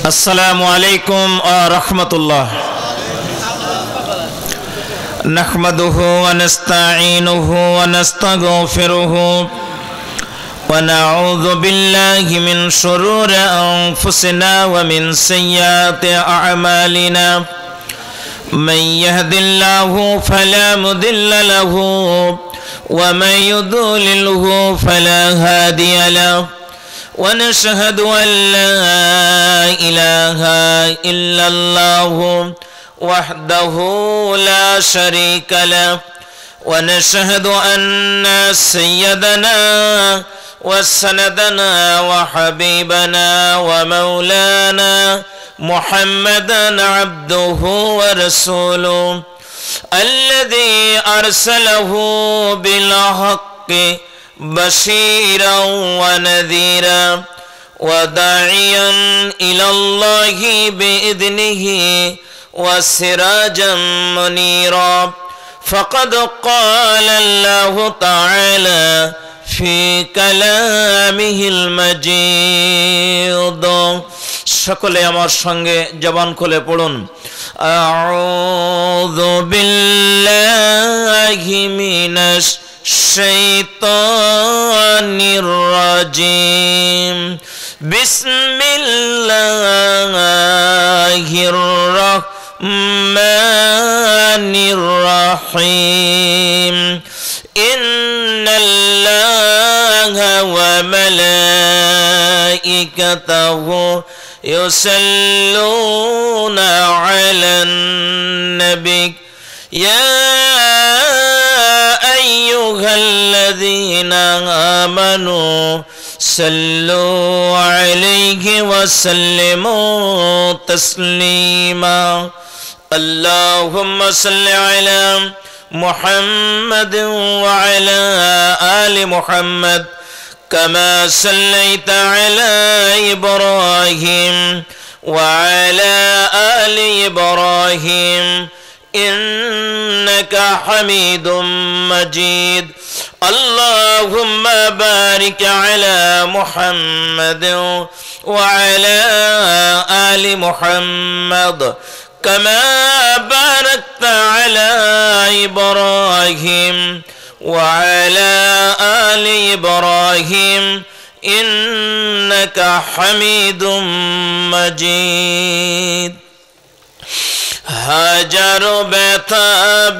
अस्सलामु अलैकुम व रहमतुल्लाह। नहमदुहु व नस्तईनुहु व नस्तगफिरुहु व नऊज़ु बिल्लाहि मिन शुरूरि अनफुसिना व मिन सय्यिआति अअमालिना। मन यहदिल्लाहु फला मुदिल्ल लहु व मन युद्लिल्हु फला हादिय लहु। ونشهد أن لا إله إلا الله وحده لا شريك له ونشهد أن سيدنا وسندنا وحبيبنا ومولانا محمدا عبده ورسوله الذي أرسله بالحق بشيرا ونذيرا وداعيا إلى الله بإذنه وسراجا منيرا فقد قال الله تعالى في كلامه المجيد। সকলে আমার সঙ্গে জবান খুলে পড়ুন আউযু বিল্লাহি মিনাশ শাইতানির রাজিম। বিসমিল্লাহির রহমানির রহিম। ইন্নাল্লাহা ওয়া মালাইকাতাহু ইউসাল্লুনা আলান নবী ইয়া أيها الذين آمنوا صلوا عليه وسلموا تسليما اللهم صل على محمد وعلى آل محمد كما صليت على إبراهيم وعلى آل إبراهيم إنك حميد مجيد اللهم بارك على محمد وعلى آل محمد كما باركت على إبراهيم وعلى آل إبراهيم إنك حميد مجيد। হাজারো ব্যথা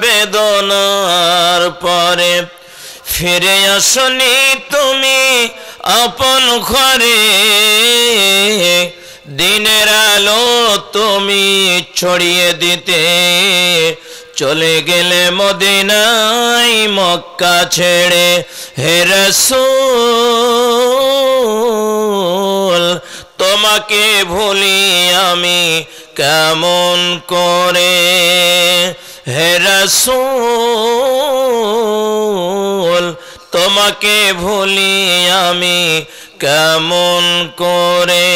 বেদনার পরে ফিরে আসনি তুমি আপন ঘরে। দিনের আলো তুমি ছড়িয়ে দিতে চলে গেলে মদিনায় মক্কা ছেড়ে। হে রাসূল তোমাকে ভুলি আমি কেমন করে। হে রাসূল তোমাকে ভুলি আমি কেমন করে।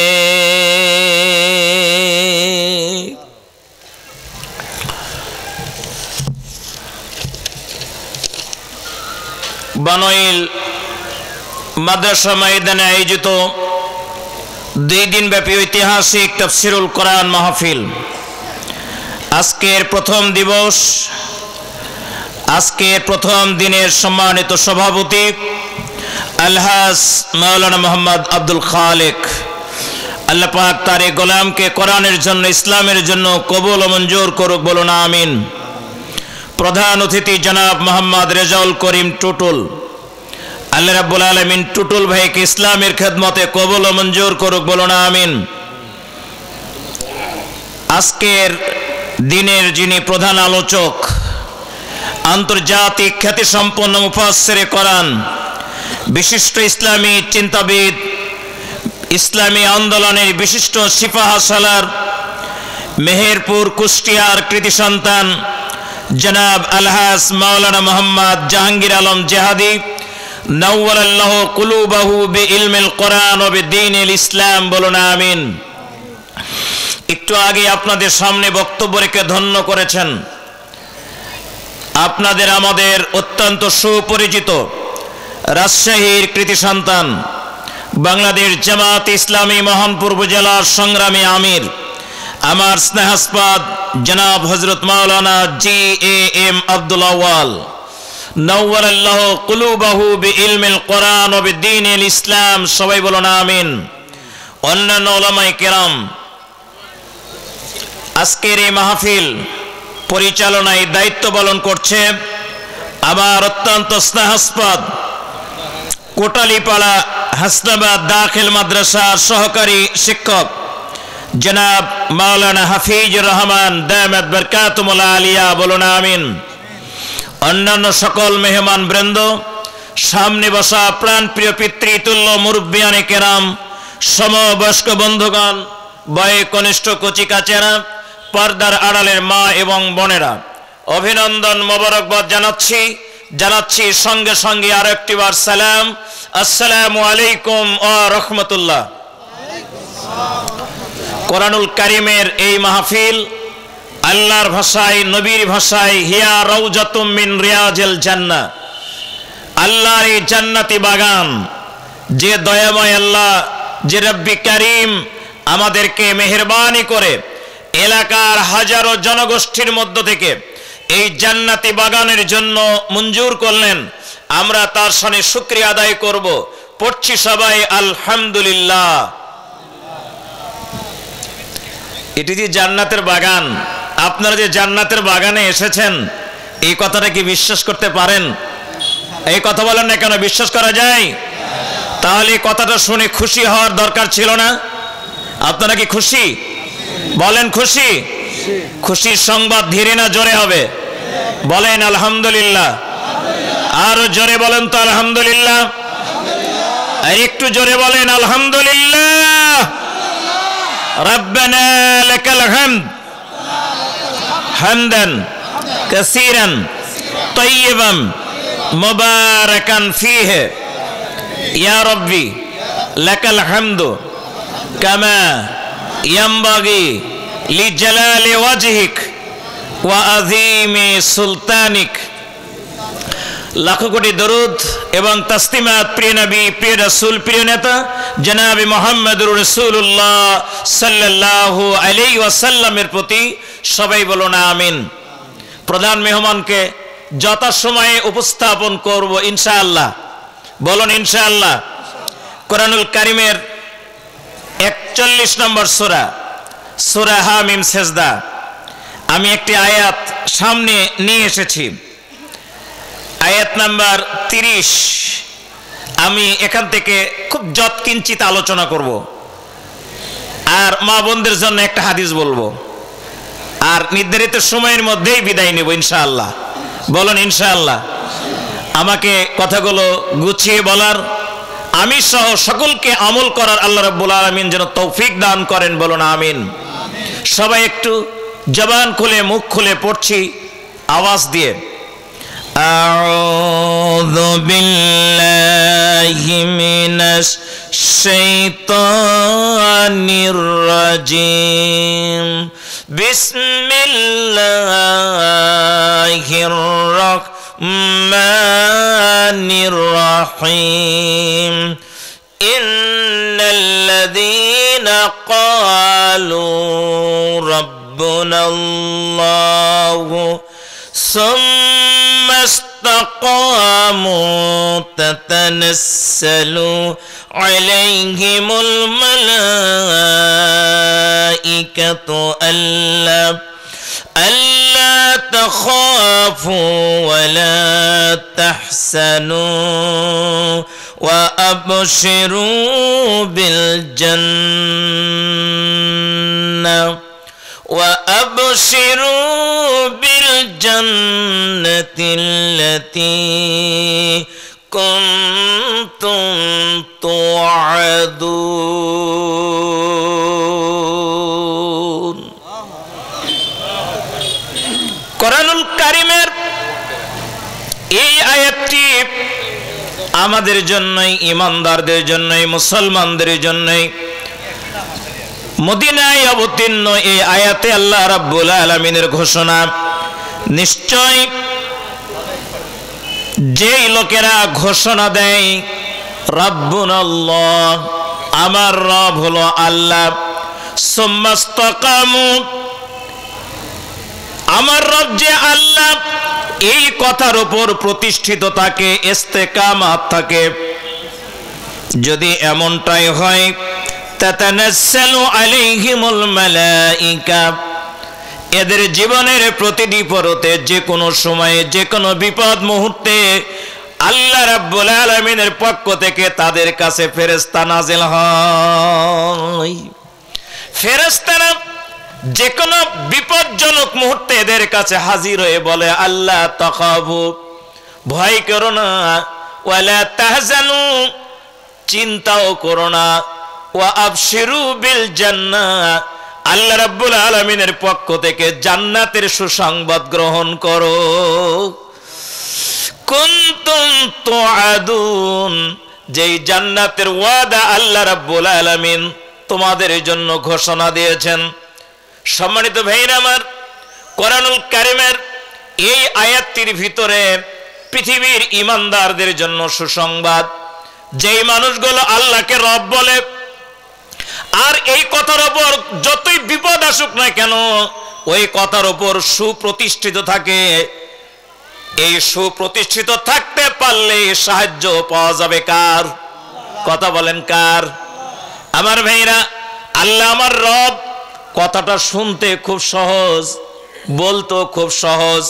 বানইল মাদ্রাসা ময়দানে আয়োজিত 2 দিন ব্যাপী ঐতিহাসিক তাফসীরুল কোরআন মাহফিল। আজকের প্রথম দিবস, আজকের প্রথম দিনের সম্মানিত সভাপতি আলহাজ মাওলানা মোহাম্মদ আব্দুল খালেক। আল্লাহ পাক তার এই গোলামকে কোরআনের জন্য, ইসলামের জন্য কবুল ও মঞ্জুর করুক, বলুন আমিন। প্রধান অতিথি জনাব মোহাম্মদ রেজাউল করিম টুটুল, আল্লাহ রাব্বুল আলামিন টুটুল ভাইকে ইসলামের খেদমতে কবুল ও মঞ্জুর করুক, বলুন আমিন। আজকের দিনের যিনি প্রধান আলোচক, আন্তর্জাতিক খ্যাতিসম্পন্ন মুফাসসিরে কোরআন, বিশিষ্ট ইসলামী চিন্তাবিদ, ইসলামী আন্দোলনের বিশিষ্ট সিপাহী সালার, মেহেরপুর কুষ্টিয়ার কৃতি সন্তান জনাব আলহাজ মাওলানা মোহাম্মদ জাহাঙ্গীর আলম জেহাদি নাওয়ারাল্লাহু কুলুবাহু বিইলমিল কোরআন ওয়া বিদ্দীনিল ইসলাম, বলুন আমিন। একটু আগে আপনাদের সামনে বক্তব্য রেখে ধন্য করেছেন আপনাদের আমাদের অত্যন্ত সুপরিচিত রাজশাহীর কৃতি সন্তান বাংলাদেশ জামাত ইসলামী মোহনপুর উপজেলার সংগ্রামী আমির আমার স্নেহাস্পদ জনাব হযরত মাওলানা GAM আব্দুল আউয়াল নওয়ারাল্লাহু কুলুবাহু বিইলমিল কোরআন ওয়া বিদ্দীনিল ইসলাম, সবাই বলুন আমিন। অন্যান্য উলামায়ে কেরাম, আজকের এই মাহফিল পরিচালনায় দায়িত্ব পালন করছে আমার অত্যন্ত স্নেহাস্পদ কোটালীপাড়া হাসনাবাদ দাখিল মাদ্রাসার সহকারী শিক্ষক জনাব মাওলানা হাফিজুর রহমান দামাত বরকাতুল আলিয়া, বলুন আমিন। অন্যান্য সকল মেহমান বৃন্দ, সামনে বসা প্রাণপ্রিয় পিতৃতুল্য মুরব্বিয়ানে কেরাম, সমবয়স্ক বন্ধুগণ, বয়ে কনিষ্ঠ কচিকাচেরা, পর্দার আড়ালের মা এবং বোনেরা, অভিনন্দন মোবারকবাদ জানাচ্ছি সঙ্গে সঙ্গে আর একটিবার সালাম, আসসালামু আলাইকুম ওয়া রাহমাতুল্লাহ। কোরআনুল কারীমের এই মাহফিল আল্লাহর ভাষায়, নবীর ভাষায় হিয়া রাউজাতুম মিন রিয়াজিল জান্নাহ, আল্লাহর এই জান্নাতি বাগান। যে দয়াময় আল্লাহ, যে রব্বি কারীম আমাদেরকে মেহেরবানি করে এলাকার হাজারো জনগোষ্ঠীর মধ্য থেকে এই জান্নাতি বাগানের জন্য মঞ্জুর করলেন, আমরা তার সামনে শুকরিয়া আদায় করব। পড়ছি সবাই আলহামদুলিল্লাহ। এটি যে জান্নাতের বাগান, আপনারা যে জান্নাতের বাগানে এসেছেন, এই কথাটা কি বিশ্বাস করতে পারেন? এই কথা বলেন না কেন? বিশ্বাস করা যায়? তাহলে এই কথাটা শুনে খুশি হওয়ার দরকার ছিল না? আপনারা কি খুশি? বলেন খুশি? খুশির সংবাদ ধীরে না জোরে হবে? বলেন আলহামদুলিল্লাহ। আরো জোরে বলেন তো আলহামদুলিল্লাহ। আর একটু জোরে বলেন আলহামদুলিল্লাহ। রব্বানা লাকাল হামদ হামদান কাসীরান তাইয়িবান মুবারাকান ফীহি ইয়া রাব্বি লাকাল হামদু কামা ইয়ানবাগি লিজালালি ওয়াজহিক ওয়া আযীমি সুলতানিক। লাখো কোটি দরুদ এবং তাসলিমাত প্রিয় নবী, প্রিয় রাসূল, প্রিয় নেতা জনাবে মুহাম্মদুর রাসূলুল্লাহ সাল্লাল্লাহু আলাইহি ওয়াসাল্লামের প্রতি, সবাই বলুন আমিন। প্রধান মেহমানকে যথাসময়ে উপস্থাপন করব ইনশাআল্লাহ, বলুন ইনশাআল্লাহ। কোরআনুল কারীমের 41 নম্বর সূরা, সূরা হামিম সেজদা, আমি একটি আয়াত সামনে নিয়ে এসেছি, আয়াত নাম্বার 30। আমি এখান থেকে খুব যৎকিঞ্চিত আলোচনা করব, আর মা বোনদের জন্য একটা হাদিস বলবো, আর নির্ধারিত সময়ের মধ্যেই বিদায় নেব ইনশাআল্লাহ, বলুন ইনশাআল্লাহ। আমাকে কথাগুলো গুছিয়ে বলার, আমি সহ সকলকে আমল করার আল্লাহ রাব্বুল আলামিন যেন তৌফিক দান করেন, বলুন আমিন। সবাই একটু জবান খুলে মুখ খুলে পড়ছি আওয়াজ দিয়ে। আউযু বিল্লাহি মিনাশ শাইতানির রাজিম, বিসমিল্লাহির রাহমানির রাহিম। ইন্নাল্লাযীনা ক্বালু রাব্বুনাল্লাহু সুম্মা ইসতাকামু তাতানাসসালু আলাইহিমুল মালাইকাতু আল্লা তাখাফু ওয়া লা তাহসানু ওয়া আবশিরু বিল জান্নাহ وأبشروا بالجنة التي كنتم توعدون। কোরআনুল কারীমের এই আয়াতটি আমাদের জন্যই, ঈমানদারদের জন্যই, মুসলমানদের জন্যই মদিনায় অবতীর্ণ। এই আয়াতে আল্লাহ রাব্বুল আলামিনের ঘোষণা, নিশ্চয় যেই লোকেরা ঘোষণা দেয় রাব্বুনাল্লাহ, আমার রব হলো আল্লাহ। সুম্মাস্তাকামু, আমার রব যে আল্লাহ, এই কথার উপর প্রতিষ্ঠিত থাকে, ইস্তেকামাত থাকে। যদি এমনটাই হয়, তাতানাজ্জালু আলাইহিমুল মালাইকা, এদের জীবনের প্রতিটি পরতে যে কোনো সময়ে যে কোনো বিপদ মুহূর্তে আল্লাহ রাব্বুল আলামিনের পক্ষ থেকে তাদের কাছে ফেরেশতা নাযিল হয়। ফেরেশতারা যে কোনো বিপজ্জনক মুহূর্তে এদের কাছে হাজির হয়ে বলে, আল্লাহ তাখাফু, ভয় করো না, ওয়ালা তাহজানু, চিন্তাও করো না, ওয়া আবশিরু বিল জান্নাহ, আল্লাহ রাব্বুল আলামিনের পক্ষ থেকে জান্নাতের সুসংবাদ গ্রহণ করো। কুনতুম তুআদুন, যেই জান্নাতের ওয়াদা আল্লাহ রাব্বুল আলামিন তোমাদের জন্য ঘোষণা দিয়েছেন। সম্মানিত ভাইরা আমার, কোরআনুল কারীমের এই আয়াতটির ভিতরে পৃথিবীর ঈমানদারদের জন্য সুসংবাদ। যেই মানুষগুলো আল্লাহকে রব বলে আর এই কথার উপর যতই বিপদ আসুক না কেন ওই কথার উপর সুপ্রতিষ্ঠিত থাকে, এই সুপ্রতিষ্ঠিত থাকতে পারলে সাহায্য পাওয়া যাবে কার? কথা বলেন কার? আমার ভাইরা, আল্লাহ আমার রব কথাটা শুনতে খুব সহজ, বলতো খুব সহজ,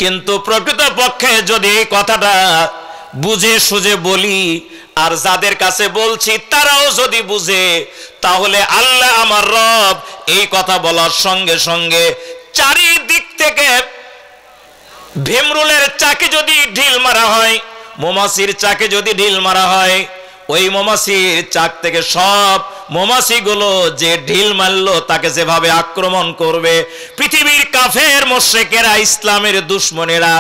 কিন্তু প্রকৃতপক্ষে যদি এই কথাটা বুঝে সুঝে বলি আর যাদের কাছে বলছি তারাও যদি বুঝে, তাহলে আল্লাহ আমার রব এই কথা বলার সঙ্গে সঙ্গে চারিদিক থেকে ভীমরুলের চাকে যদি ঢিল মারা হয়, মৌমাছির চাকে যদি ঢিল মারা হয়, ওই মৌমাছির চাক থেকে সব মৌমাছিগুলো যে ঢিল মারলো তাকে যেভাবে আক্রমণ করবে, পৃথিবীর কাফের মুশরিকেরা, ইসলামের দুশমনেরা,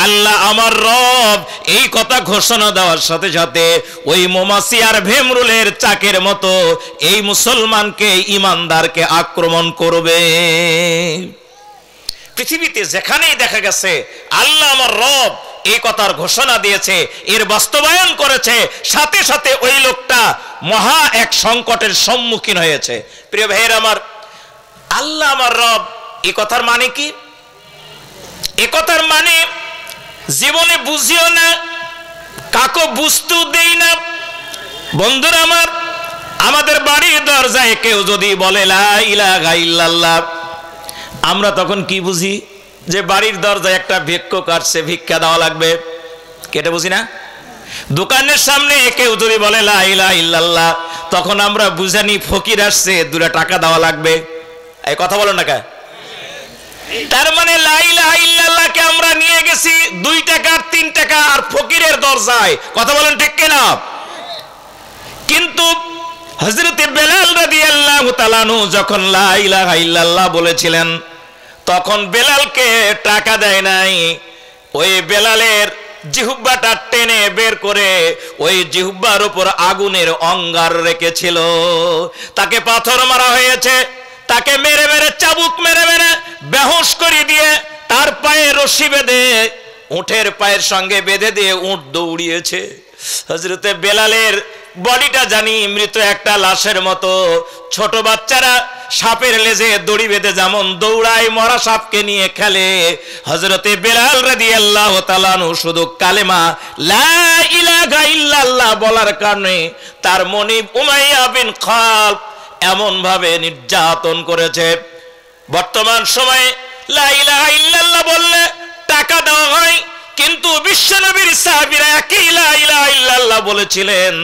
আল্লাহ আমার রব এই কথা ঘোষণা দেওয়ার সাথে সাথে ওই মৌমাছি আর ভীমরুলের চাকের মতো এই মুসলমানকে, ঈমানদারকে আক্রমণ করবে। পৃথিবীতে যেখানেই দেখা গেছে আল্লাহ আমার রব এই কথার ঘোষণা দিয়েছে, এর বাস্তবায়ন করেছে, সাথে সাথে ওই লোকটা মহা এক সংকটের সম্মুখীন হয়েছে। প্রিয় ভাইয়ের আমার, আল্লাহ আমার রব এই কথার মানে কি? এই কথার মানে জীবনে বুঝিও না, কাকো বুঝতেও দেই না। বন্ধুরা আমার, আমাদের বাড়ির দরজায় কেউ যদি বলে লা ইলাহা ইল্লাল্লাহ, আমরা তখন কি বুঝি? যে বাড়ির দরজায় একটা ভিক্ষুক আসছে, ভিক্ষা দেওয়া লাগবে, কেটে বুঝি না? দোকানের সামনে কেউ যদি বলে লা ইলাহা ইল্লাল্লাহ, তখন আমরা বুঝানি ফকির আসছে, 2 টাকা দেওয়া লাগবে। এই কথা বলো না কে? তার মানে লা ইলাহা ইল্লাল্লাহকে আমরা নিয়ে গেছি 2 টাকা 3 টাকা আর ফকিরের দরজায়। কথা বলেন ঠিক কিনা? কিন্তু হযরত বেলাল রাদিয়াল্লাহু তাআলা আনহু যখন লা ইলাহা ইল্লাল্লাহ বলেছিলেন, তখন বেলালকে টাকা দেয় নাই, ওই বেলালের জিহ্বাটা টেনে বের করে ওই জিহ্বার উপর আগুনের অঙ্গার রেখেছিল। তাকে পাথর মারা হয়েছে, তাকে মেরে মেরে, চাবুক মেরে মেরে বেহুশ করে দিয়ে তার পায়ে রশি বেঁধে উটের পায়ের সঙ্গে বেঁধে দিয়ে উট দৌড়িয়েছে। হযরতে বেলালের বডিটা জানি মৃত একটা লাশের মতো। ছোট বাচ্চারা সাপের লেজে দড়ি বেঁধে যেমন দৌড়ায়, মরা সাপকে নিয়ে খেলে, হযরতে বেলাল রাদিয়াল্লাহু তাআলা আনহু শুধু কালেমা লা ইলাহা ইল্লাল্লাহ বলার কারণে তার মনিব উমাইয়া বিন খালফ এমন ভাবে নির্যাতন করেছে। বর্তমান সময়ে লা ইলাহা ইল্লাল্লাহ বললে টাকা দেওয়া হয়, কিন্তু বিশ্বনবীর সাহাবীরা একই লা ইলাহা ইল্লাল্লাহ বলেছিলেন,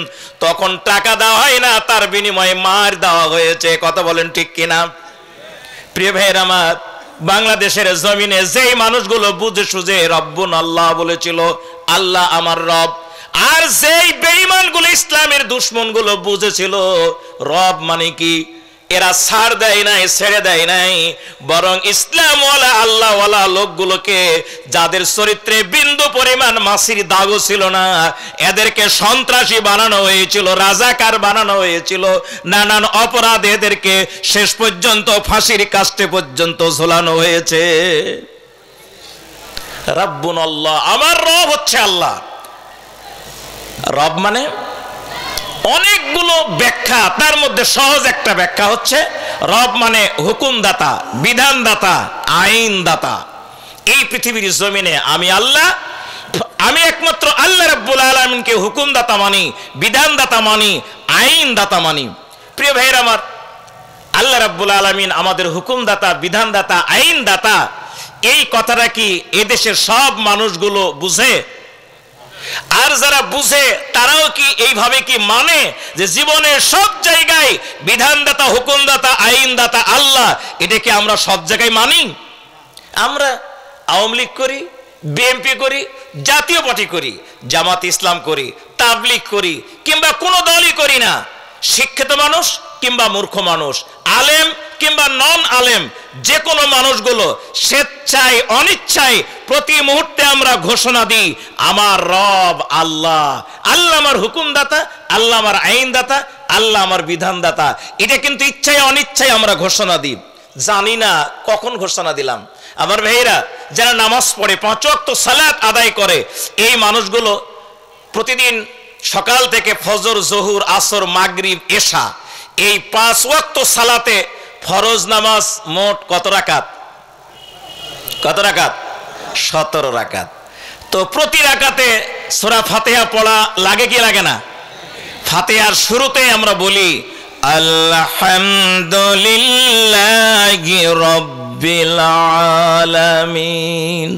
তখন টাকা দেওয়া হয় না, তার বিনিময়ে মার দেওয়া হয়েছে। কথা বলেন ঠিক কিনা? প্রিয় ভাইয়ের আমার, বাংলাদেশের জমিনে যেই মানুষগুলো বুঝে সুঝে রব্বুন আল্লাহ বলেছিল, আল্লাহ আমার রব, আর যেই বেঈমানগুলো, ইসলামের দুশমনগুলো বুঝেছিল রব মানে কি, এরা ছাড় দেয় নাই, ছেড়ে দেয় নাই, বরং ইসলামওয়ালা আল্লাহওয়ালা লোকগুলোকে, যাদের চরিত্রে বিন্দু পরিমাণ মাছির দাগও ছিল না, এদেরকে সন্ত্রাসী বানানো হয়েছিল, রাজাকার বানানো হয়েছিল, নানান অপরাধে এদেরকে শেষ পর্যন্ত ফাঁসির কাস্টে পর্যন্ত ঝোলানো হয়েছে। রাব্বুন আল্লাহ, আমার রব হচ্ছে আল্লাহ। রব মানে অনেকগুলো ব্যাখ্যা, তার মধ্যে সহজ একটা ব্যাখ্যা হচ্ছে রব মানে হুকুমদাতা, বিধানদাতা, আইনদাতা। এই পৃথিবীর জমিনে আমি আল্লাহ, আমি একমাত্র আল্লাহ রাব্বুল আলামিনকে হুকুমদাতা মানি, বিধানদাতা মানি, আইনদাতা মানি। প্রিয় ভাইয়ের আমার, আল্লাহ রাব্বুল আলামিন আমাদের হুকুমদাতা, বিধানদাতা, আইনদাতা, এই কথাটা কি এদেশের সব মানুষগুলো বুঝে? আর যারা বুঝে তারাও কি এইভাবে কি মানে যে জীবনের সব জায়গায় বিধানদাতা, হুকুমদাতা, আইনদাতা আল্লাহ, এটাকে আমরা সব জায়গায় মানি? আমরা আওয়ামী লীগ করি, বিএনপি করি, জাতীয় পার্টি করি, জামাত ইসলাম করি, তাবলীগ করি, কিংবা কোনো দলই করি না। শিক্ষিত মানুষ কিংবা মূর্খ মানুষ, আলেম কিংবা নন আলেম, যে কোনো মানুষগুলো স্বেচ্ছায় অনিচ্ছায় প্রতি মুহূর্তে আমরা ঘোষণা দিই আমার রব আল্লাহ, আল্লাহ আমার হুকুমদাতা, আল্লাহ আমার আইনদাতা, আল্লাহ আমার বিধানদাতা। এটা কিন্তু ইচ্ছায় অনিচ্ছায় আমরা ঘোষণা দিই, জানি না কখন ঘোষণা দিলাম। আমার ভাইয়েরা, যারা নামাজ পড়ে, 5 ওয়াক্ত সালাত আদায় করে, এই মানুষগুলো প্রতিদিন সকাল থেকে ফজর, জোহর, আসর, মাগরিব, এশা, এই 5 ওয়াক্ত সালাতে ফরজ নামাজ মোট কত রাকাত? কত রাকাত? 17 রাকাত। তো প্রতি রাকাতে সূরা ফাতিহা পড়া লাগে কি লাগে না? ফাতিহার শুরুতে আমরা বলি আলহামদুলিল্লাহি রাব্বিল আলামিন।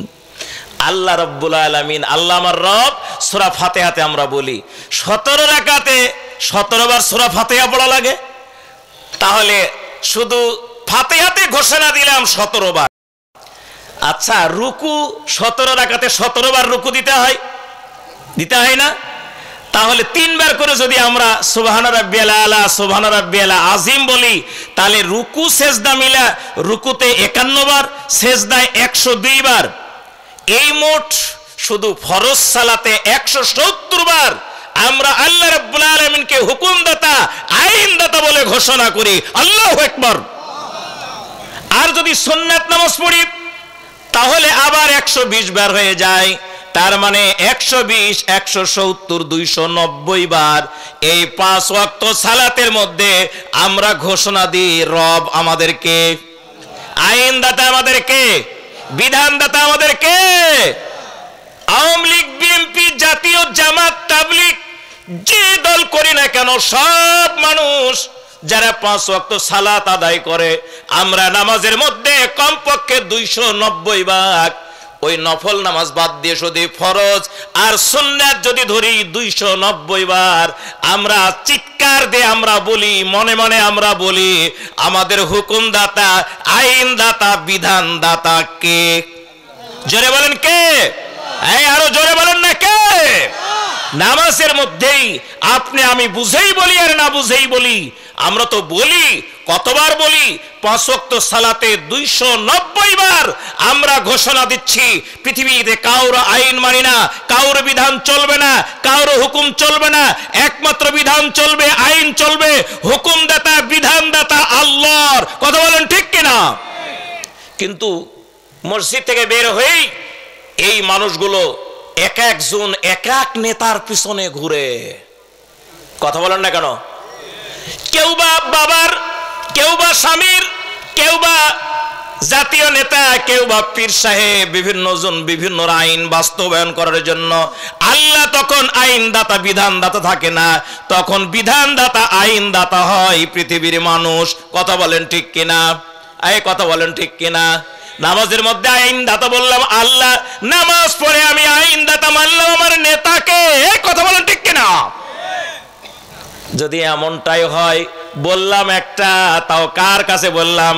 আল্লাহ রাব্বুল আলামিন, আল্লাহ আমার রব, সূরা ফাতিহাতে আমরা বলি। 17 রাকাতে 17 বার সূরা ফাতিহা পড়া লাগে। তাহলে শুধু ফাতিহাতে ঘোষণা দিলাম 17 বার। আচ্ছা, রুকু 17 রাকাতে 17 বার রুকু দিতে হয়? দিতে হয় না? তাহলে 3 বার করে যদি আমরা সুবহান রাব্বিয়াল আলা, সুবহান রাব্বিয়াল আযীম বলি, তাহলে রুকু সেজদা মিলা রুকুতে 51 বার, সেজদায় 102 বার। এই মোট শুধু ফরজ সালাতে 170 বার আমরা আল্লাহ রাব্বুল আলামিনকে হুকুমদাতা, আইনদাতা বলে ঘোষণা করি। আল্লাহু আকবার। আর যদি সুন্নাত নামাজ পড়ি তাহলে আবার 120 বার হয়ে যায়। তার মানে 120, 170, 290 বার এই 5 ওয়াক্ত সালাতের মধ্যে আমরা ঘোষণা দিই রব আমাদেরকে, আইনদাতা আমাদেরকে, বিধানদাতা আমাদেরকে। আওয়ামী লীগ, বিএনপি, জাতীয়, জামাত, তাবলীগ, যে দল করি না কেন, সব মানুষ যারা 5 ওয়াক্ত সালাত আদায় করে, আমরা নামাজের মধ্যে কমপক্ষে 290 ভাগ, ওই নফল নামাজ বাদ দিয়ে শুধু ফরজ আর সুন্নাত যদি ধরি 290 বার আমরা চিৎকার দিয়ে আমরা বলি, মনে মনে আমরা বলি আমাদের হুকুমদাতা, আইনদাতা, বিধানদাতা কে? জোরে বলেন কে? এই আরো জোরে বলেন না কে? নামাজের মধ্যেই আপনি আমি বুঝেই বলি আর না বুঝেই বলি, আমরা তো বলি, কতবার বলি? 5 ওয়াক্ত সালাতে 290 বার আমরা ঘোষণা দিচ্ছি পৃথিবীতে কাউর আইন মানি না, কাউর বিধান চলবে না, কাউর হুকুম চলবে না, একমাত্র বিধান চলবে, আইন চলবে, হুকুমদাতা, বিধানদাতা আল্লাহর। কথা বলেন ঠিক কিনা? কিন্তু মসজিদ থেকে বের হয়েই এই মানুষগুলো এক একজন এক এক নেতার পিছনে ঘুরে। কথা বলেন না কেন? কেউ বা বাবার, কেউ বা স্বামীর, কেউ বা জাতীয় নেতা, কেউ বা পীর সাহেব, বিভিন্ন জন বিভিন্ন আইন বাস্তবায়ন করার জন্য। আল্লাহ তখন আইনদাতা, বিধানদাতা থাকে না, তখন বিধানদাতা, আইনদাতা হয় পৃথিবীর মানুষ। কথা বলেন ঠিক কিনা? এই কথা বলেন ঠিক কিনা? নামাজের মধ্যে আইনদাতা বললাম আল্লাহ, নামাজ পড়ে আমি আইনদাতা মানলাম আমার নেতাকে। এই কথা বলেন ঠিক কিনা? যদি এমনটাই হয়, বললাম একটা, তাও কার কাছে বললাম?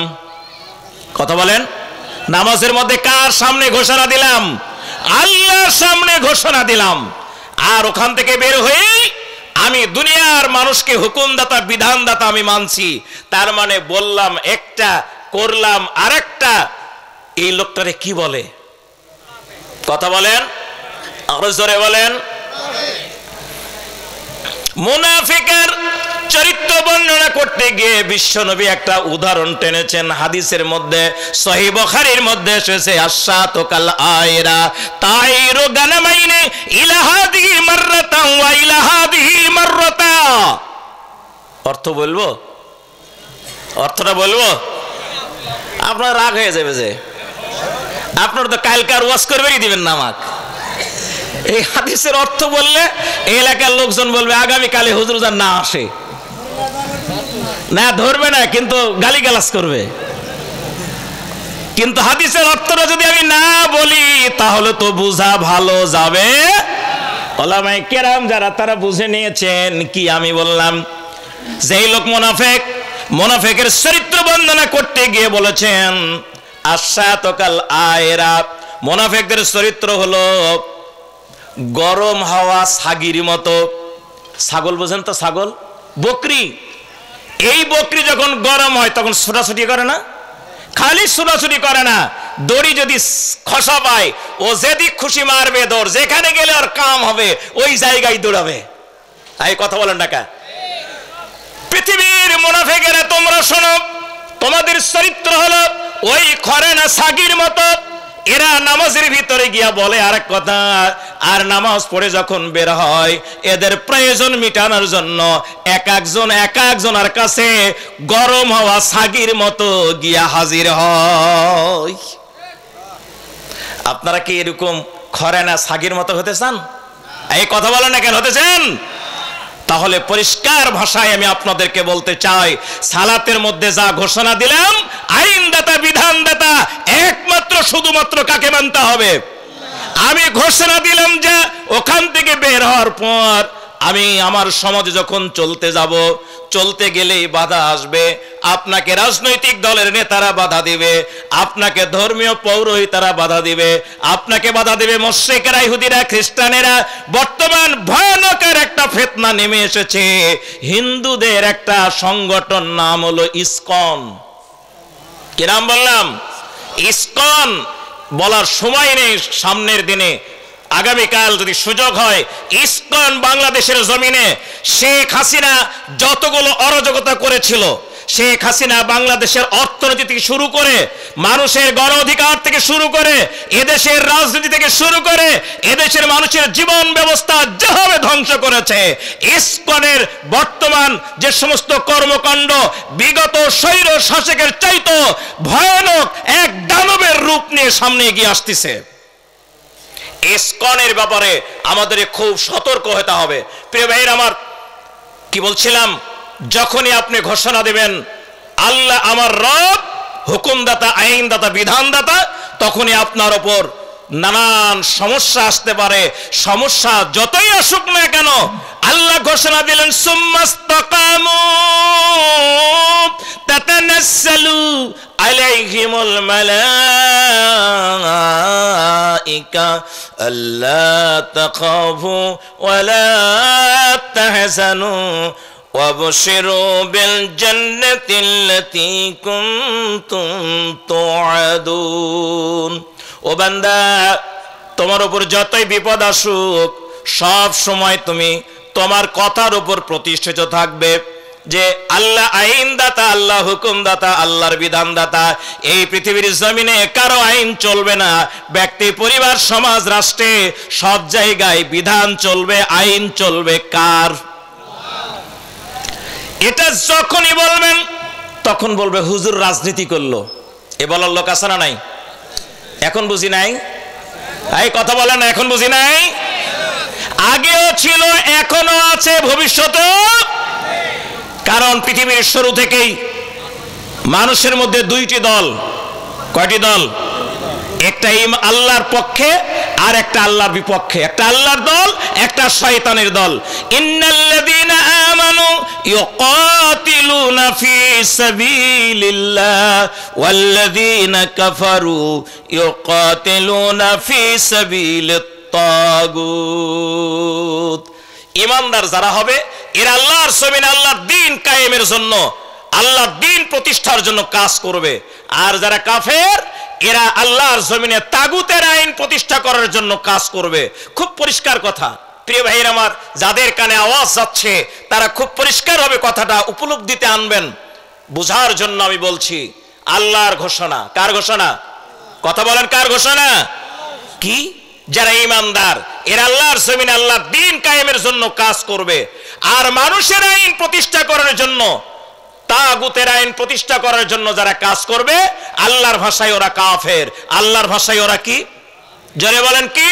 কথা বলেন। নামাজের মধ্যে কার সামনে ঘোষণা দিলাম? আল্লাহর সামনে ঘোষণা দিলাম। আর ওখান থেকে বের হয়ে আমি দুনিয়ার মানুষকে হুকুমদাতা, বিধানদাতা আমি মানছি। তার মানে বললাম একটা, করলাম আরেকটা। এই লোকটারে কি বলে? কথা বলেন, আরো জোরে বলেন। মুনাফিকের চরিত্র বর্ণনা করতে গিয়ে বিশ্বনবী একটা উদাহরণ টেনেছেন। হাদিসের মধ্যে সহিহ বুখারীর মধ্যে এসেছে আশাতু কাল আয়রা তাইরু গানামাইনি ইলা হাদিহি মাররাতান ওয়া ইলা হাদিহি মাররাতা। অর্থ বলবো, অর্থটা বলবো, আপনার রাগ হয়ে যাবে যে আপনার তো কালকার ওয়াজ করবেই দিবেন না আমাকে। এই হাদিসের অর্থ বললে এই এলাকার লোকজন বলবে আগামীকালে হুজুর যেন না আসে, না ধরবে না কিন্তু গালিগালাজ করবে। কিন্তু হাদিসের অর্থটা যদি আমি না বলি তাহলে তো বুঝা ভালো যাবে। ওলামায়ে কেরাম যারা তারা বুঝে নিয়েছেন কি আমি বললাম। যেই লোক মুনাফিক, মুনাফিকের চরিত্র বর্ণনা করতে গিয়ে বলেছেন আশাতু কাল আয়রা, মুনাফিকদের চরিত্র হলো গরম হাওয়া ছাগির মতো। ছাগল বোঝেন তো, ছাগল, বকরি। এই বকরি যখন গরম হয় তখন ছোটাছুটি করে না, খালি ছোটাছুটি করে না, দড়ি যদি খসা পায় ও যেদিক খুশি মারবে দৌড়, যেখানে গেলে আর কাম হবে ওই জায়গায় দৌড়াবে। এই কথা বলেন না। পৃথিবীর মুনাফিকেরা তোমরা শোনো, তোমাদের চরিত্র হলো ওই খরে না ছাগির মতো। এরা নামাজের ভিতরে গিয়া বলে আরেক কথা, আর নামাজ পড়ে যখন বের হয় এদের প্রয়োজন মিটানোর জন্য এক একজনের কাছে গরম হওয়া ছাগির মতো গিয়া হাজির হয়। আপনারা কি এরকম খরে না ছাগির মতো হতে চান? এই কথা বলেন না কেন হতে চান? তাহলে পরিষ্কার ভাষায় আমি আপনাদেরকে বলতে চাই, সালাতের মধ্যে যা ঘোষণা দিলাম আইনদাতা বিধানদাতা একমাত্র শুধুমাত্র কাকে মানতে হবে? আমি ঘোষণা দিলাম যে ওখান থেকে বের হওয়ার পর আমি আমার সমাজে যখন চলতে যাব, চলতে গেলেই বাধা আসবে। আপনাকে রাজনৈতিক দলের নেতারা বাধা দিবে, আপনাকে ধর্মীয় পৌরোহিতরা বাধা দিবে, আপনাকে বাধা দিবে মুশরিকরা, ইহুদিরা, খ্রিস্টানেরা। বর্তমান ভয়ানক একটা ফিতনা নেমে এসেছে। হিন্দুদের একটা সংগঠন নাম হলো ইসকন। কি নাম বললাম? ইসকন। বলার সময় নেই, সামনের দিনে আগামীকাল যদি সুযোগ হয় ইসকন বাংলাদেশের জমিনে শেখ হাসিনা যতগুলো অরাজকতা করেছিল, শেখ হাসিনা বাংলাদেশের অর্থনীতি থেকে শুরু করে, মানুষের গণ অধিকার থেকে শুরু করে, এদেশের রাজনীতি থেকে শুরু করে, এদেশের মানুষের জীবন ব্যবস্থা যেভাবে ধ্বংস করেছে, ইসকনের বর্তমান যে সমস্ত কর্মকাণ্ড বিগত স্বৈর শাসকের চাইতো ভয়ানক এক দানবের রূপ নিয়ে সামনে এগিয়ে আসতেছে। ইসকনের ব্যাপারে আমাদের খুব সতর্ক হতে হবে। প্রিয় ভাইয়ের আমার, কি বলছিলাম, যখনই আপনি ঘোষণা দেবেন আল্লাহ আমার রব, হুকুমদাতা, আইনদাতা, বিধানদাতা, তখনই আপনার উপর নানান সমস্যা আসতে পারে। সমস্যা যতই আসুক না কেন আল্লাহ ঘোষণা দিলেন সুম্মাস্তাকামু তাতানাসসালু আলাইহিমুল মালাইকা আল্লা তাখাফু ওয়ালা তাহজানু وابشروا بالجنة التي كنتم توعدون। ও বান্দা, তোমার উপর যতই বিপদ আসুক সব সময় তুমি তোমার কথার উপর প্রতিষ্ঠিত থাকবে যে আল্লাহ আইনদাতা, আল্লাহ হুকুমদাতা, আল্লাহর বিধানদাতা। এই পৃথিবীর জমিনে কারো আইন চলবে না। ব্যক্তি, পরিবার, সমাজ, রাষ্ট্রে সব জায়গায় বিধান চলবে, আইন চলবে কার? এটা যখনই বলবেন তখন বলবে হুজুর রাজনীতি করলো। এ বলার লোক আছে না নাই? এখন বুঝি নাই? এই কথা বলে না, এখন বুঝি নাই? আগেও ছিল, এখনো আছে, ভবিষ্যতেও। কারণ পৃথিবীর শুরু থেকেই মানুষের মধ্যে দুইটি দল। কয়টি দল? একটা আল্লাহর পক্ষে আর একটা আল্লাহর বিপক্ষে। একটা আল্লাহর দল, একটা শয়তানের দল। ইন্নাল্লাযীনা আমানু ইউকাতিলুনা ফি সাবিলিল্লাহ ওয়াল্লাযীনা কাফারু ইউকাতিলুনা ফি সাবিলিত তাগুত। ঈমানদার যারা হবে এরা আল্লাহর জমিনে আল্লাহর দ্বীন কায়েমের জন্য, আল্লাহর দ্বীন প্রতিষ্ঠার জন্য কাজ করবে। আর যারা কাফের এরা আল্লাহর জমিনে তাগুতের আইন প্রতিষ্ঠা করার জন্য কাজ করবে। খুব পরিষ্কার কথা। প্রিয় ভাইয়ের আমার, যাদের কানে আওয়াজ যাচ্ছে তারা খুব পরিষ্কারভাবে কথাটা উপলব্ধিতে আনবেন। বুঝার জন্য আমি বলছি, আল্লাহর ঘোষণা। কার ঘোষণা? কথা বলেন, কার ঘোষণা? কি? যারা ঈমানদার এরা আল্লাহর জমিনে আল্লাহর দ্বীন কায়েমের জন্য কাজ করবে। আর মানুষের আইন প্রতিষ্ঠা করার জন্য, তাগুতের আইন প্রতিষ্ঠা করার জন্য যারা কাজ করবে, আল্লাহর ভাষায় ওরা কাফের। আল্লাহর ভাষায় ওরা কি? জোরে বলেন কি?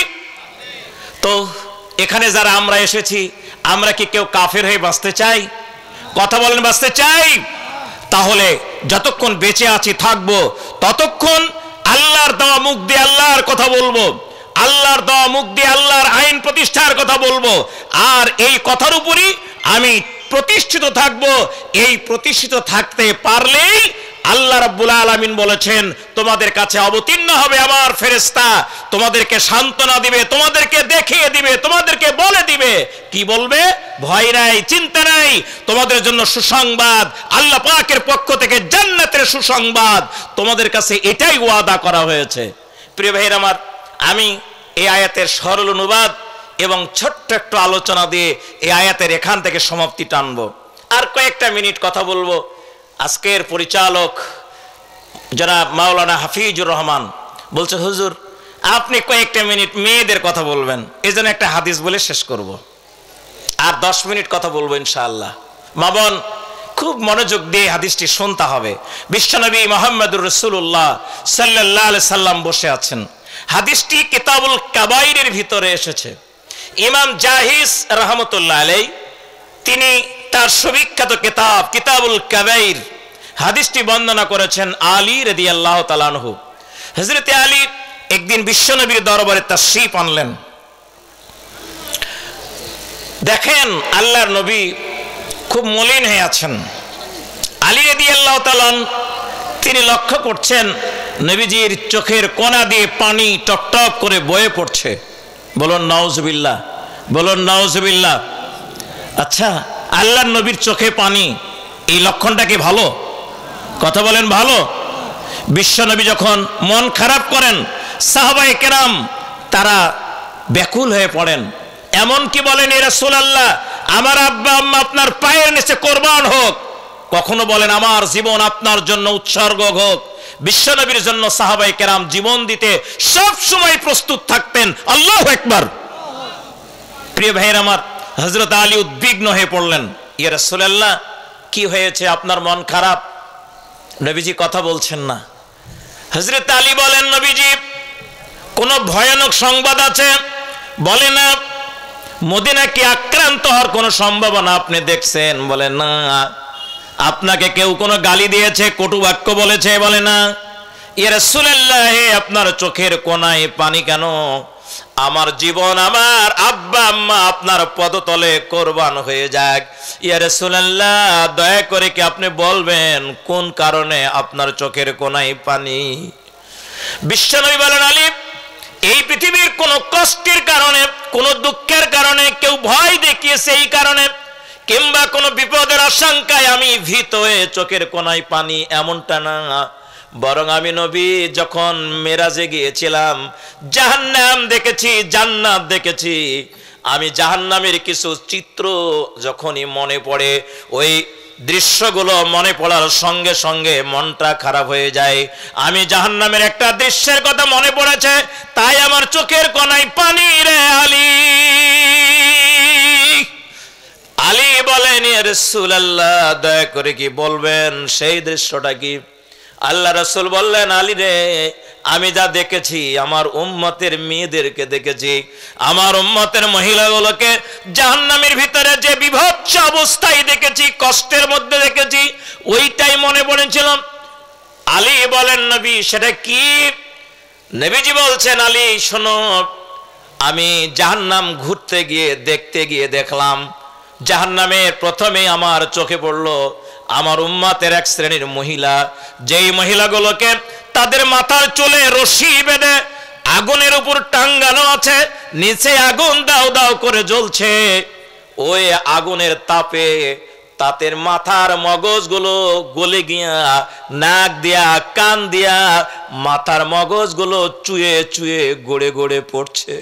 তো এখানে যারা আমরা এসেছি, আমরা কি কেউ কাফের হয়ে বাঁচতে চাই? কথা বলেন, বাঁচতে চাই? তাহলে যতক্ষণ বেঁচে আছি থাকবো, ততক্ষণ আল্লাহর দেওয়া মুখ দিয়ে আল্লাহর কথা বলবো, আল্লাহর দেওয়া মুখ দিয়ে আল্লাহর আইন প্রতিষ্ঠার কথা বলবো। আর এই কথার উপরই আমি প্রতিষ্ঠিত থাকবো। এই প্রতিষ্ঠিত থাকতে পারলেই আল্লাহ রাব্বুল আলামিন বলেছেন, তোমাদের কাছে অবতীর্ণ হবে আমার ফেরেশতা, তোমাদেরকে সান্ত্বনা দিবে, তোমাদেরকে দেখিয়ে দিবে, তোমাদেরকে বলে দিবে। কি বলবে? ভয় নাই, চিন্তা নাই, তোমাদের জন্য সুসংবাদ, আল্লাহ পাকের পক্ষ থেকে জান্নাতের সুসংবাদ, তোমাদের কাছে এটাই ওয়াদা করা হয়েছে। প্রিয় ভাইয়ের আমার, আমি এই আয়াতের সরল অনুবাদ এবং ছোট্ট একটু আলোচনা দিয়ে এই আয়াতের এখান থেকে সমাপ্তি টানবো। আর কয়েকটা মিনিট কথা বলবো। আজকের পরিচালক যারা মাওলানা হাফিজুর রহমান বলছে, হুজুর আপনি কয়েকটা মিনিট মেয়েদের কথা বলবেন, এই জন্য একটা হাদিস বলে শেষ করব। আর 10 মিনিট কথা বলবো ইনশাআল্লাহ। মা বোন, খুব মনোযোগ দিয়ে হাদিসটি শুনতে হবে। বিশ্বনবী মুহাম্মদুর রাসূলুল্লাহ সাল্লাল্লাহু আলাইহি সাল্লাম বসে আছেন। হাদিসটি কিতাবুল কাবাইরের ভিতরে এসেছে। ইমাম জাহিজ রাহমাতুল্লাহ আলাইহি তিনি তার সুবিখ্যাত কিতাব কিতাবুল কাবাইর হাদিসটি বর্ণনা করেছেন আলী রাদিয়াল্লাহু তাআলা আনহু। হযরত আলী একদিন বিশ্বনবীর দরবারে তাশরীফ আনলেন। দেখেন আল্লাহর নবী খুব মলিন হয়ে আছেন। আলী রাদিয়াল্লাহু তাআলা তিনি লক্ষ্য করছেন নবীজির চোখের কোণা দিয়ে পানি টকটক করে বয়ে পড়ছে। বলুন নাউজুবিল্লাহ, বলুন নাউজুবিল্লাহ। আচ্ছা, আল্লাহর নবীর চোখে পানি, এই লক্ষণটা কি ভালো? কথা বলেন, ভালো? বিশ্বনবী যখন মন খারাপ করেন, সাহাবায়ে কেরাম তারা ব্যাকুল হয়ে পড়েন। এমন কি বলেন, এ রাসূলুল্লাহ আমার আব্বা আম্মা আপনার পায়ের নিচে কোরবান হোক। কখনো বলেন আমার জীবন আপনার জন্য উৎসর্গ হোক। বিশ্বনবীর জন্য সাহাবায়ে কেরাম জীবন দিতে সব সময় প্রস্তুত থাকতেন। আল্লাহু আকবার। প্রিয় ভাইয়ের আমার, হযরত আলী উদ্বিগ্ন হয়ে পড়লেন। ইয়া রাসূলুল্লাহ কি হয়েছে, আপনার মন খারাপ? নবীজি কথা বলছেন না। হযরত আলী বলেন, নবীজি কোন ভয়ানক সংবাদ আছে? বলে না। মদিনা কি আক্রান্ত হওয়ার কোন সম্ভাবনা আপনি দেখছেন? বলে না। আপনাকে কেউ কোনো গালি দিয়েছে, কটু বাক্য বলেছে? বলে না। ইয়া রাসূলুল্লাহ আপনার চোখের কোণায় পানি কেন? আমার জীবন, আমার আব্বা আম্মা আপনার পদতলে কোরবান হয়ে যাক। ইয়া রাসূলুল্লাহ দয়া করে কি আপনি বলবেন কোন কারণে আপনার চোখের কোণায় পানি? বিশ্বনবী বলেন, আলী এই পৃথিবীর কোন কষ্টের কারণে, কোন দুঃখের কারণে, কেউ ভয় দেখিয়েছে এই কারণে, কিংবা কোনো বিপদের আশঙ্কায় আমি ভীত হয়ে চোখের কোণায় পানি, এমনটা না। বরং আমি নবী যখন মেরাজে গিয়েছিলাম, জাহান্নাম দেখেছি, জান্নাত দেখেছি। আমি জাহান্নামের কিছু চিত্র যখনই মনে পড়ে, ওই দৃশ্যগুলো মনে পড়ার সঙ্গে সঙ্গে মনটা খারাপ হয়ে যায়। আমি জাহান্নামের একটা দৃশ্যের কথা মনে পড়েছে, তাই আমার চোখের কোণায় পানি রে আলী। আলী বলেন, ইয়া রাসূলুল্লাহ দয়া করে কি বলবেন সেই দৃশ্যটা কি? আল্লাহ রাসূল বললেন, আলী রে আমি যা দেখেছি, আমার উম্মতের মেয়েদেরকে দেখেছি, আমার উম্মতের মহিলাগুলোকে জাহান্নামের ভিতরে যে বিভৎস অবস্থায় দেখেছি, কষ্টের মধ্যে দেখেছি, ওইটাই মনে পড়েছিল। আলী বলেন, নবী সেটা কি? নবীজি বলছেন, আলী শোনো, আমি জাহান্নাম ঘুরতে গিয়ে দেখতে গিয়ে দেখলাম, জাহান্নামে প্রথমে আমার চোখে পড়লো আমার উম্মতের এক শ্রেণীর মহিলা, যেই মহিলাগুলোকে তাদের মাথার চুলে রশি বেঁধে আগুনের উপর টাঙ্গানো আছে, নিচে আগুন দাও দাও করে জ্বলছে। ওই আগুনের তাপে তাদের মাথার মগজগুলো গলে গিয়া নাক দিয়া কান দিয়া মাথার মগজগুলো চুয়ে চুয়ে গড়ে গড়ে পড়ছে।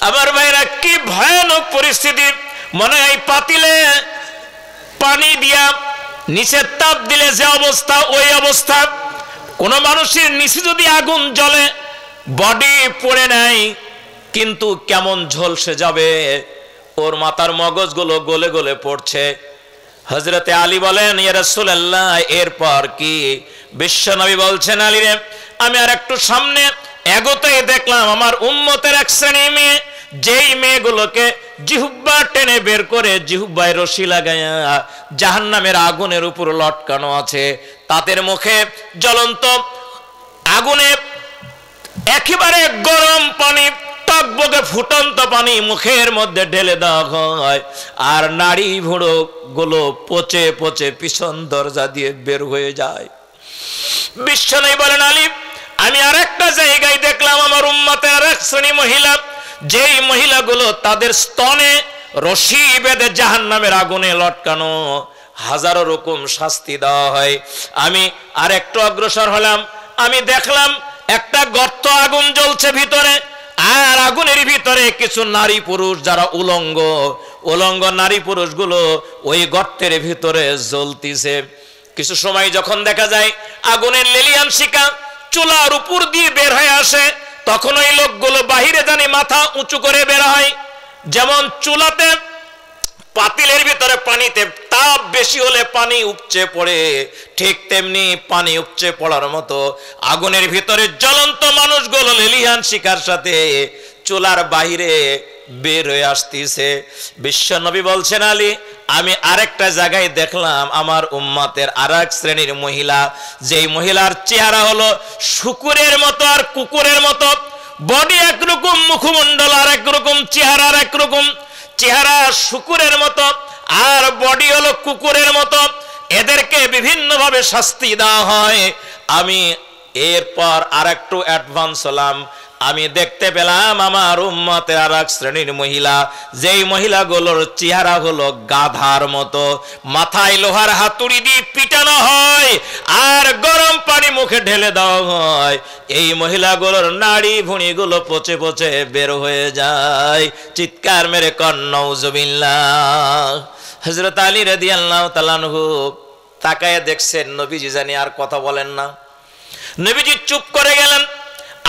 আমার ভাইরা কি ভয়ানক পরিস্থিতি। মনে হয় পাতিলে পানি দিয়া নিচে তাপ দিলে যে অবস্থা ওই অবস্থা। কোন মানুষের নিচে যদি আগুন জ্বলে বডি পড়ে নাই কিন্তু কেমন ঝলসে যাবে, ওর মাথার মগজগুলো গলে গলে পড়ছে। হযরতে আলী বলেন, ইয়া রাসূলুল্লাহ, এরপর কি? বিশ্বনবী বলছেন, আলী রে, আমি আর একটু সামনে এগোতেই দেখলাম আমার উম্মতের এক শ্রেণী মেয়ে, যেই মেয়েগুলোকে জিহ্বা টেনে বের করে জিহ্বায় রশি লাগাইয়া জাহান্নামের আগুনের উপর লটকানো আছে। তাদের মুখে জ্বলন্ত আগুনে একেবারে গরম পানি, টকবকে ফুটন্ত পানি মুখের মধ্যে ঢেলে দেওয়া হয়, আর নাড়ি ভুঁড়ো গুলো পচে পচে পিছন দরজা দিয়ে বের হয়ে যায়। বিশ্বনবী বলেন, আলী, আমি আর একটা জায়গায় দেখলাম আমার উম্মতের আর এক শ্রেণী মহিলা, যেই মহিলাগুলো তাদের স্তনে রশি বেঁধে জাহান্নামের আগুনে লটকানো, হাজারো রকম শাস্তি দেওয়া হয়। আমি আর একটু অগ্রসর হলাম, আমি দেখলাম একটা গর্ত, আগুন জ্বলছে ভিতরে, আর আগুনের ভিতরে কিছু নারী পুরুষ যারা উলঙ্গ নারী পুরুষগুলো ওই গর্তের ভিতরে জ্বলতিছে। কিছু সময় যখন দেখা যায় আগুনের লেলিয়ান শিখা চুলার উপর দিয়ে বের হয়ে আসে, তখন ওই লোকগুলো বাহিরে জানি মাথা উঁচু করে বের হয়। যেমন চুলাতে পাতিলের ভিতরে পানিতে তাপ বেশি হলে পানি উপচে পড়ে, ঠিক তেমনি পানি উপচে পড়ার মতো আগুনের ভিতরে জ্বলন্ত মানুষগুলো লেলিহান শিখার সাথে চুলার বাহিরে বের হয়ে আসতেছে। বিশ্বনবী বলছেন, আলী, আমি আরেকটা জায়গায় দেখলাম আমার উম্মতের আরেক শ্রেণীর মহিলা, যেই মহিলার চেহারা হলো শুকুরের মতো আর কুকুরের মতো, বডি একরকম, মুখমণ্ডল আর একরকম, চেহারা আর একরকম। চেহারা শুকুরের মতো আর বডি হলো কুকুরের মতো। এদেরকে বিভিন্নভাবে শাস্তি দেওয়া হয়। আমি এরপর আরেকটু অ্যাডভান্স হলাম, আমি দেখতে পেলাম আমার উম্মতের আর এক শ্রেণীর মহিলা, যেই মহিলাগুলোর চেহারা হলো গাধার মতো, মাথায় লোহার হাতুড়ি দিয়ে পিটানো হয় আর গরম পানি মুখে ঢেলে দেওয়া হয়। এই মহিলাগুলোর নাড়ি ভুঁড়িগুলো পচে পচে বের হয়ে যায়। চিৎকার মেরে কন নাউজুবিল্লাহ। হযরত আলী রাদিয়াল্লাহু তাআলা আনহু তাকায় দেখছেন নবীজি জানি আর কথা বলেন না। নবীজি চুপ করে গেলেন।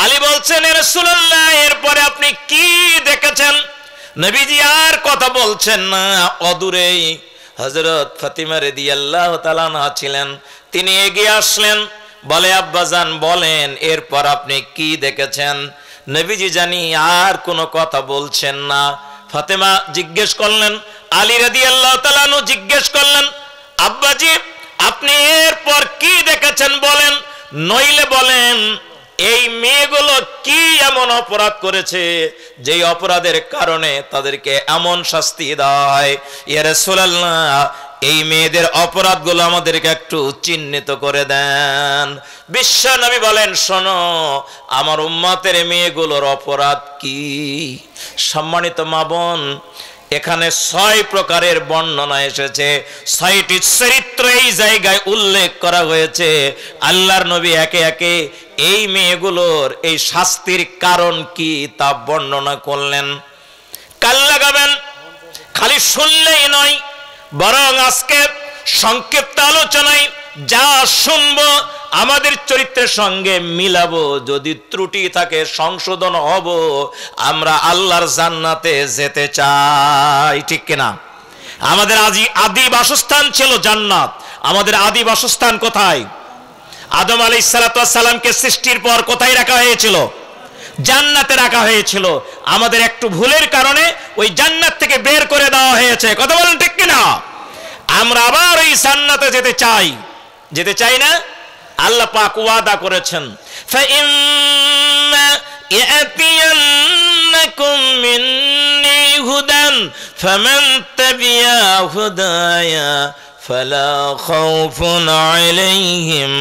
আলী বলছেন, এ রাসূলুল্লাহ, এরপরে আপনি কি দেখেছেন? নবীজি আর কথা বলছেন না। অদূরেই হযরত ফাতিমা রাদিয়াল্লাহু তাআলা আনহা ছিলেন, তিনি এগিয়ে আসলেন, বলে, আব্বাজান বলেন, এরপর আপনি কি দেখেছেন? নবীজি জানি আর কোনো কথা বলছেন না। ফাতেমা জিজ্ঞেস করলেন, আলী রাদিয়াল্লাহু তাআলা আনহু জিজ্ঞেস করলেন, আব্বাজি, আপনি এরপর কি দেখেছেন বলেন, নইলে বলেন এই মেয়েগুলো কি এমন অপরাধ করেছে যেই অপরাধের কারণে তাদেরকে এমন শাস্তি দেওয়া হয়। ইয়া রাসূলুল্লাহ, এই মেয়েদের অপরাধগুলো আমাদেরকে একটু চিহ্নিত করে দেন। বিশ্ব নবী বলেন, শোনো, আমার উম্মতের মেয়েগুলোর অপরাধ কি। সম্মানিত মা বোন, এখানে 6 প্রকারের বর্ণনা এসেছে, 6টি চরিত্র এই জায়গায় উল্লেখ করা হয়েছে। আল্লাহর নবী একে একে এই মেয়েগুলোর এই শাস্তির কারণ কি তা বর্ণনা করলেন। কাল লাগাবেন, খালি শুনলেই নয়, বরং আজকে সংক্ষিপ্ত আলোচনায় যা শুনবো আমাদের চরিত্রের সঙ্গে মিলাবো, যদি ত্রুটি থাকে সংশোধন হব, আমরা আল্লাহর জান্নাতে যেতে চাই, ঠিক কিনা? আমাদের আদি বাসস্থান ছিল জান্নাত। আমাদের আদি বাসস্থান কোথায়? আদম আলাইহিস সালাতু ওয়াস সালামকে সৃষ্টির পর কোথায় রাখা হয়েছিল? জান্নাতে রাখা হয়েছিল। আমাদের একটু ভুলের কারণে ওই জান্নাত থেকে বের করে দেওয়া হয়েছে, কথা বলেন ঠিক কিনা? আমরা আবার ওই জান্নাতে যেতে চাই, যেতে চাই না? আল্লাহ পাক ওয়াদা করেছেন, ফাইম্মা ইয়াতিয়ান্নাকুম মিন্নি হুদান ফামান তাবিয়া হুদায়া ফালা খাউফুন আলাইহিম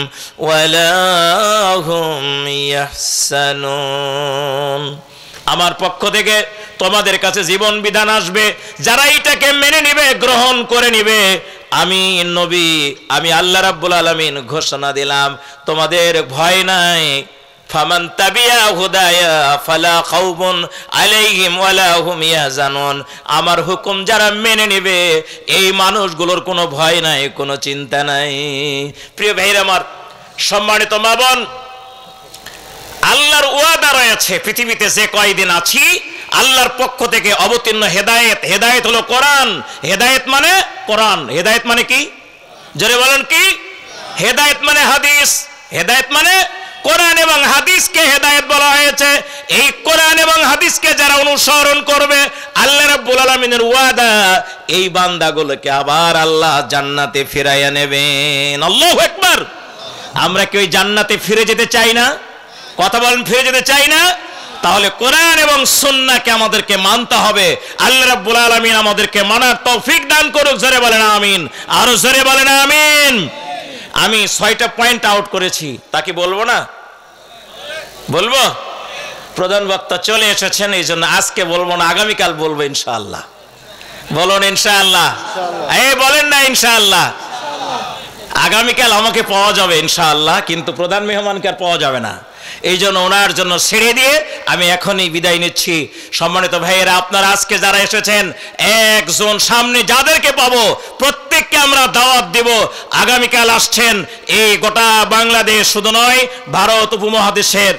ওয়ালা হুম ইয়াহসানুন। আমার পক্ষ থেকে তোমাদের কাছে জীবন বিধান আসবে, যারা এটাকে মেনে নিবে, গ্রহণ করে নিবে, আমি নবী, আমি আল্লাহ রাব্বুল আলামিন ঘোষণা দিলাম, তোমাদের ভয় নাই, ফামান তাবিয়া হুদায়া ফালা খাউফুন আলাইহিম ওয়ালা হুম ইয়াহজানুন। আমার হুকুম যারা মেনে নেবে এই মানুষগুলোর কোনো ভয় নাই, কোনো চিন্তা নাই। প্রিয় ভাইরা আমার, সম্মানিত মা বোন, আল্লাহর ওয়াদা রয়েছে পৃথিবীতে যে কয়দিন আছি আল্লাহর পক্ষ থেকে অবতীর্ণ হেদায়েত। হেদায়েত হলো কোরআন। হেদায়েত মানে কোরআন। হেদায়েত মানে কি? জোরে বলেন কি? হেদায়েত মানে হাদিস। হেদায়েত মানে কোরআন এবং হাদিসকে হেদায়েত বলা হয়েছে। এই কোরআন এবং হাদিসকে যারা অনুসরণ করবে, আল্লাহ রাব্বুল আলামিনের ওয়াদা, এই বান্দাগুলোকে আবার আল্লাহ জান্নাতে ফিরাইয়া নেবেন। আল্লাহু আকবার। আমরা কি ওই জান্নাতে ফিরে যেতে চাই না? কথা বলেন, ফিরে যেতে চাই না? তাহলে কোরআন এবং সুন্নাহকে আমাদেরকে মানতে হবে। আল্লাহ রাব্বুল আলামিন আমাদেরকে মানার তৌফিক দান করুক। জোরে বলেন আমিন। আরো জোরে বলেন আমিন। আমি 6টা পয়েন্ট আউট করেছি, তাকে বলবো না? বলবো। প্রধান বক্তা চলে এসেছেন, এই জন্য আজকে বলবো না, আগামীকাল বলবো ইনশাআল্লাহ। বলুন ইনশাআল্লাহ। এই বলেন না ইনশাআল্লাহ। আগামীকাল আমাকে পাওয়া যাবে ইনশাআল্লাহ, কিন্তু প্রধান মেহমানকে আর পাওয়া যাবে না। এই জন্য ওনার জন্য ছেড়ে দিয়ে আমি এখনই বিদায় নিচ্ছি। সম্মানিত ভাইয়েরা, আপনারা আজকে যারা এসেছেন, একজন সামনে যাদেরকে পাবো প্রত্যেককে আমরা দাওয়াত দেব। আগামীকাল আসছেন এই গোটা বাংলাদেশ শুধু নয়, ভারত উপমহাদেশের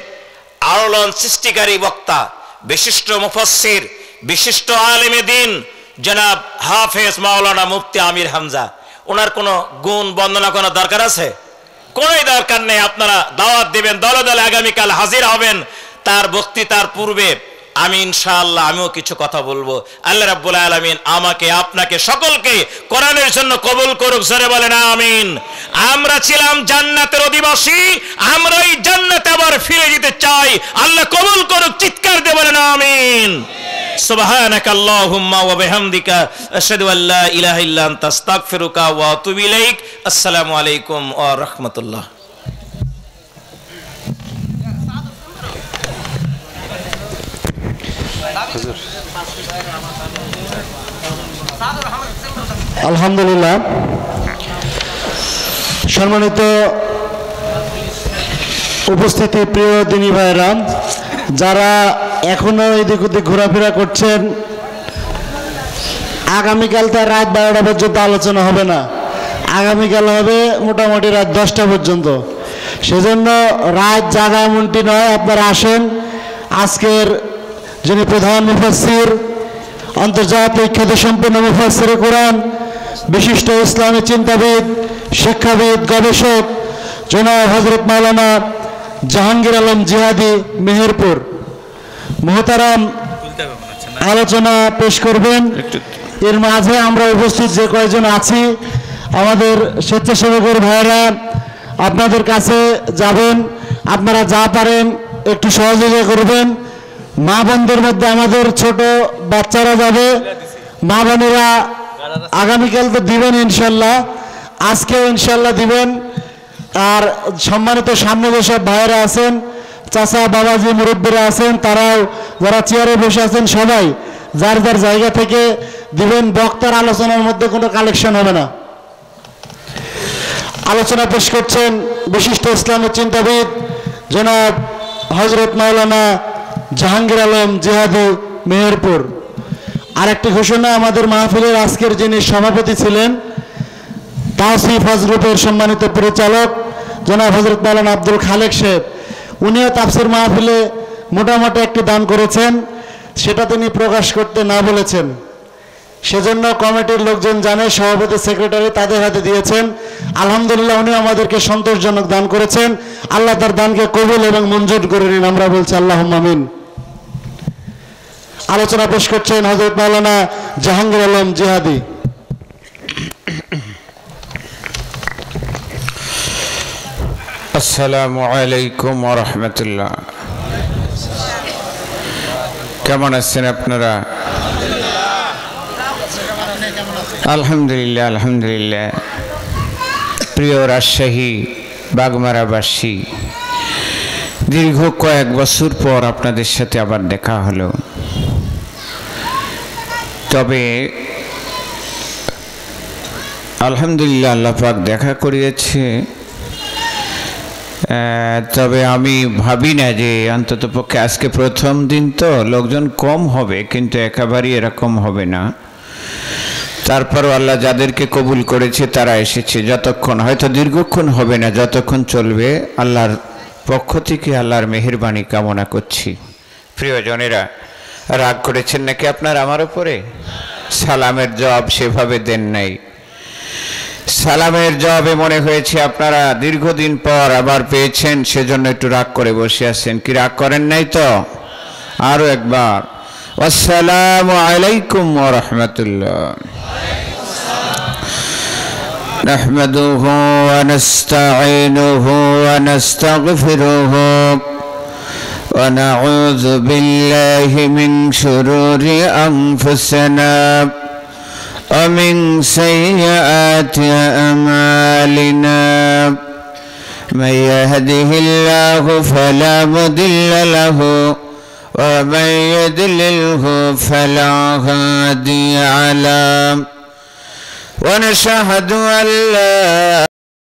আলোড়ন সৃষ্টিকারী বক্তা, বিশিষ্ট মুফাসসির, বিশিষ্ট আলেমে দ্বীন জনাব হাফেজ মাওলানা মুফতি আমির হামজা। ওনার কোনো গুণ বর্ণনা করার দরকার আছে? কোনো দরকার নেই। আপনারা দাওয়াত দিবেন, দলে দলে আগামীকাল হাজির হবেন। তার বক্তৃতার পূর্বে আমি ইনশাআল্লাহ আমিও কিছু কথা বলবো। আল্লাহ রাব্বুল আলামিন আমাকে, আপনাকে, সকলকে কোরআনের জন্য কবুল করুক। জোরে বলেন আমিন। আমরা ছিলাম জান্নাতের অধিবাসী, আমরা এই জান্নাতে আবার ফিরে যেতে চাই। আল্লাহ কবুল করুক। চিৎকার দিয়ে বলেন আমিন। সুবহানাকা আল্লাহুম্মা ওয়া বিহামদিকা আশহাদু আল্লা ইলাহা ইল্লা আনতা আস্তাগফিরুকা ওয়া আতুবু ইলাইক। আসসালামু আলাইকুম ওয়া রাহমাতুল্লাহ। আলহামদুলিল্লাহ। সম্মানিত উপস্থিতি, প্রিয় দিনী ভাইরা, যারা এখনো এদিক ওদিক ঘোরাফেরা করছেন, আগামীকাল তার রাত 12টা পর্যন্ত আলোচনা হবে না। আগামীকাল হবে মোটামুটি রাত 10টা পর্যন্ত। সেজন্য রাত জাগা এমনটি নয়, আপনারা আসেন। আজকের যিনি প্রধান মুফাসসির, আন্তর্জাতিক খ্যাতিসম্পন্ন মুফাসসিরে কোরআন, বিশিষ্ট ইসলামী চিন্তাবিদ, শিক্ষাবিদ, গবেষক জনাব হযরত মাওলানা জাহাঙ্গীর আলম জিহাদি মেহেরপুর মুহতারাম আলোচনা পেশ করবেন। এর মাঝে আমরা উপস্থিত যে কয়েকজন আছি, আমাদের স্বেচ্ছাসেবকের ভাইয়েরা আপনাদের কাছে যাবেন। আপনারা যা পারেন একটু সহযোগিতা করবেন। মা বোনদের মধ্যে আমাদের ছোট বাচ্চারা যাবে। মা বোনেরা আগামীকাল তো দিবেন ইনশাল্লাহ, আজকেও ইনশাল্লাহ দিবেন। আর সম্মানিত সামনে যেসব ভাইয়েরা আছেন, চাচা বাবাজি মুরব্বীরা আছেন, তারাও যারা চেয়ারে বসে আছেন, সবাই যার যার জায়গা থেকে দিবেন। বক্তার আলোচনার মধ্যে কোনো কালেকশন হবে না। আলোচনা পেশ করছেন বিশিষ্ট ইসলামী চিন্তাবিদ জনাব হযরত মাওলানা জাহাঙ্গীর আলম জিহাদি মেহেরপুর। আরেকটি ঘোষণা, আমাদের মাহফিলের আজকের যিনি সভাপতি ছিলেন, তাওসিফ হজ গ্রুপের সম্মানিত পরিচালক জনাব হযরত মাওলানা আব্দুল খালেক সাহেব, উনিও তাফসীর মাহফিলে মোটামুটি একটি দান করেছেন, সেটা তিনি প্রকাশ করতে না বলেছেন। সেজন্য কমিটির লোকজন জানে, সভাপতি সেক্রেটারি তাদের হাতে দিয়েছেন। আলহামদুলিল্লাহ, উনি আমাদেরকে সন্তোষজনক দান করেছেন। আল্লাহ তার দানকে কবুল এবং মঞ্জুর করে নিন, আমরা বলছি আল্লাহুম্মা আমিন। আলোচনা পেশ করছেন হযরত মাওলানা জাহাঙ্গীর আলম জিহাদি। আসসালামু আলাইকুম ওয়া রাহমাতুল্লাহ। কেমন আছেন আপনারা? আলহামদুলিল্লাহ, আলহামদুলিল্লাহ। প্রিয় রাজশাহী বাগমারাবাসী, দীর্ঘ কয়েক বছর পর আপনাদের সাথে আবার দেখা হলো। তবে আলহামদুলিল্লাহ, আল্লাহ পাক দেখা করিয়েছে। তবে আমি ভাবি না যে অন্তত পক্ষে আজকে প্রথম দিন তো লোকজন কম হবে, কিন্তু একেবারেই এরকম হবে না। তারপরও আল্লাহ যাদেরকে কবুল করেছে তারা এসেছে। যতক্ষণ, হয়তো দীর্ঘক্ষণ হবে না, যতক্ষণ চলবে আল্লাহর পক্ষ থেকে আল্লাহর মেহেরবানি কামনা করছি। প্রিয়জনেরা, রাগ করেছেন নাকি আপনার আমার উপরে? সালামের জবাব সেভাবে দেন নাই। সালামের জবাবে মনে হয়েছে আপনারা দীর্ঘদিন পর আবার পেয়েছেন, সেজন্য একটু রাগ করে বসে আছেন। কি রাগ করেন নাই তো? আরো একবার, আসসালামু আলাইকুম ওয়া রাহমাতুল্লাহ। নাহমাদুহু ওয়া নাস্তাঈনুহু ওয়া নাস্তাগফিরুহু ওয়া নাউযু বিল্লাহি মিন শুরুরি আনফুসিনা ومن سيئات أعمالنا من يهده الله فلا مضل له ومن يضلله فلا هادي له ونشهد أن لا